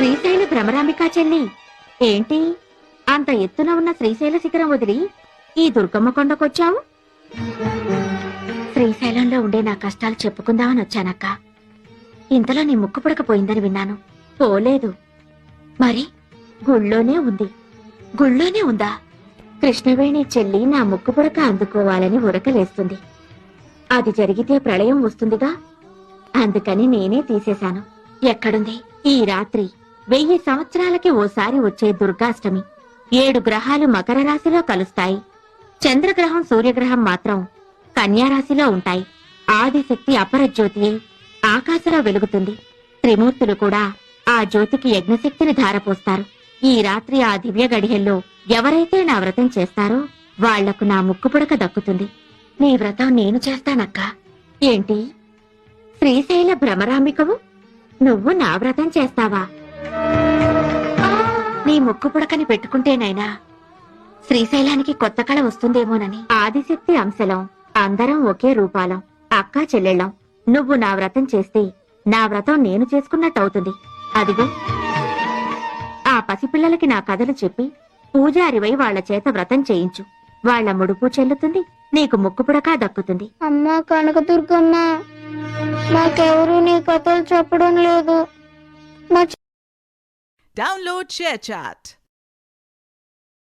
శ్రీశైల భ్రమరాంబికా చెల్లి, ఏంటి అంత ఎత్తున ఉన్న శ్రీశైల శిఖరం వదిలి ఈ దుర్గమ్మ కొండకొచ్చావు? శ్రీశైలంలో ఉండే నా కష్టాలు చెప్పుకుందామని వచ్చానక్క. ఇంతలో నీ ముక్కు పుడకపోయిందని విన్నాను. పోలేదు. మరి గుళ్ళోనే ఉంది. గుళ్ళోనే ఉందా? కృష్ణవేణి చెల్లి నా ముక్కు పుడక అందుకోవాలని ఉరకలేస్తుంది. అది జరిగితే ప్రళయం వస్తుందిగా, అందుకని నేనే తీసేశాను. ఎక్కడుంది? ఈ రాత్రి 1000 సంవత్సరాలకి ఓసారి వచ్చే దుర్గాష్టమి. 7 గ్రహాలు మకర రాశిలో కలుస్తాయి. చంద్రగ్రహం సూర్యగ్రహం మాత్రం కన్యారాశిలో ఉంటాయి. ఆదిశక్తి అపరజ్యోతియే ఆకాశంలో వెలుగుతుంది. త్రిమూర్తులు కూడా ఆ జ్యోతికి యజ్ఞశక్తిని ధారపోస్తారు. ఈ రాత్రి ఆ దివ్య గడియల్లో ఎవరైతే నా వ్రతం చేస్తారో వాళ్లకు నా ముక్కు పుడక దక్కుతుంది. నీ వ్రతం నేను చేస్తానక్కా. ఏంటి, శ్రీశైల భ్రమరాంబికవు నువ్వు నా వ్రతం చేస్తావా? నీ ముక్కు పుడకని పెట్టుకుంటేనైనా శ్రీశైలానికి కొత్త కళ వస్తుందేమోనని. ఆదిశక్తి అంశలం, అందరం ఒకే రూపాలం, అక్కా చెల్లెళ్ళం. నువ్వు నా వ్రతం చేస్తే నా వ్రతం నేను చేసుకున్నట్టవుతుంది. అదిగో ఆ పసిపిల్లలకి నా కథలు చెప్పి పూజారివై వాళ్ల చేత వ్రతం చేయించు. వాళ్ల ముడుపు చెల్లుతుంది, నీకు ముక్కు పుడక దక్కుతుంది. అమ్మా కనకదుర్గమ్మ, నాకెవరూ నీ కథలు చెప్పడం లేదు. Download ShareChat.